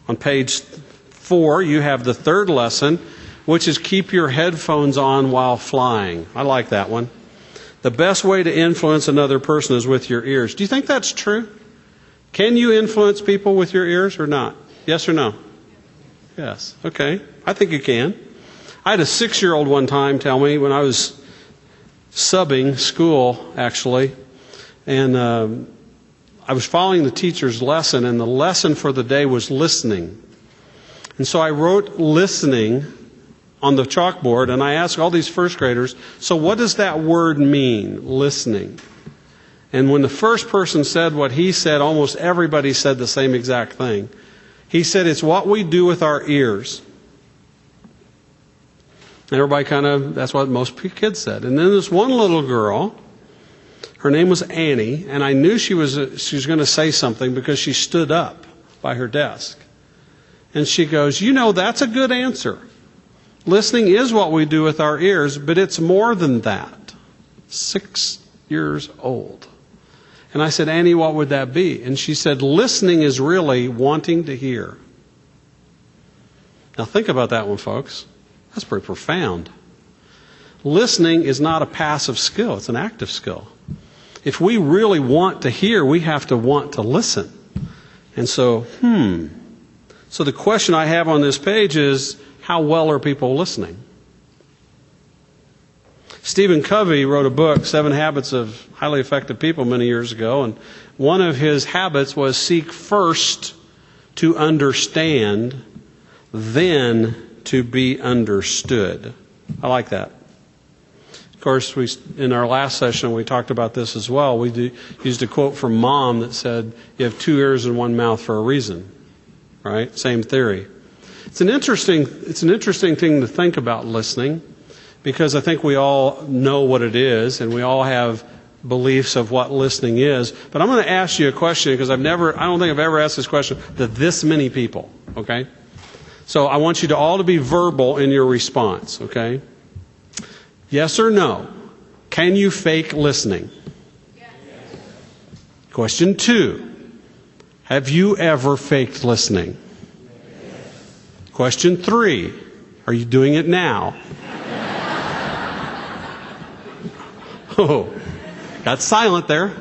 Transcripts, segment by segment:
On page 4, you have the third lesson, which is keep your headphones on while flying. I like that one. The best way to influence another person is with your ears. Do you think that's true? Can you influence people with your ears or not? Yes or no? Yes. Okay. I think you can. I had a 6-year-old one time tell me when I was subbing school, actually, and I was following the teacher's lesson, and the lesson for the day was listening. And so I wrote listening on the chalkboard, and I asked all these first graders, so what does that word mean, listening? And when the first person said what he said, almost everybody said the same exact thing. He said, it's what we do with our ears. And everybody that's what most kids said. And then this one little girl, her name was Annie, and I knew she was going to say something because she stood up by her desk. And she goes, that's a good answer. Listening is what we do with our ears, but it's more than that. 6 years old. And I said, Annie, what would that be? And she said, listening is really wanting to hear. Now think about that one, folks. That's pretty profound. Listening is not a passive skill, it's an active skill. If we really want to hear, we have to want to listen. And so, So the question I have on this page is, how well are people listening? Stephen Covey wrote a book, 7 Habits of Highly Effective People, many years ago, and one of his habits was seek first to understand, then to be understood. I like that. Of course, in our last session, we talked about this as well. We used a quote from Mom that said, you have 2 ears and 1 mouth for a reason. Right? Same theory. It's an interesting thing to think about listening, because I think we all know what it is, and we all have beliefs of what listening is. But I'm going to ask you a question, because I don't think I've ever asked this question to this many people. Okay? So I want you to all to be verbal in your response. Okay? Yes or no? Can you fake listening? Yes. Question 2. Have you ever faked listening? Yes. Question 3. Are you doing it now? Oh, got silent there.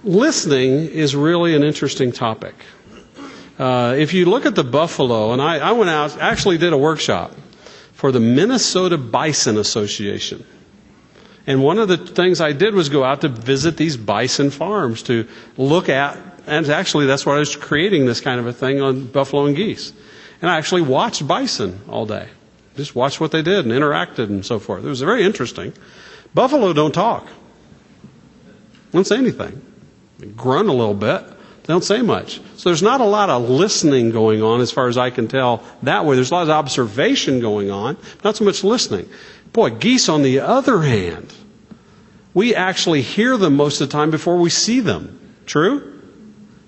Listening is really an interesting topic. If you look at the buffalo, and I went out, actually did a workshop for the Minnesota Bison Association. And one of the things I did was go out to visit these bison farms to look at, and actually that's why I was creating this kind of a thing on buffalo and geese. And I actually watched bison all day. Just watched what they did and interacted and so forth. It was very interesting. Buffalo don't talk. They don't say anything. They grunt a little bit. They don't say much. So there's not a lot of listening going on as far as I can tell that way. There's a lot of observation going on, not so much listening. Boy, geese on the other hand, we actually hear them most of the time before we see them. True?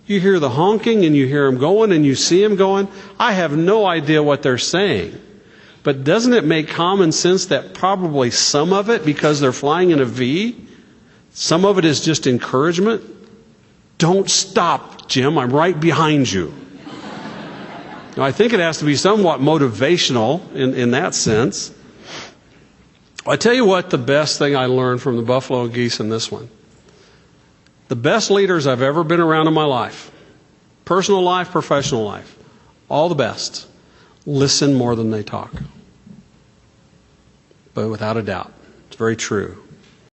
You hear the honking and you hear them going and you see them going. I have no idea what they're saying. But doesn't it make common sense that probably some of it, because they're flying in a V, some of it is just encouragement? Don't stop, Jim. I'm right behind you. Now, I think it has to be somewhat motivational in that sense. I tell you what, the best thing I learned from the buffalo and geese in this one. The best leaders I've ever been around in my life, personal life, professional life, all the best, listen more than they talk. But without a doubt, it's very true.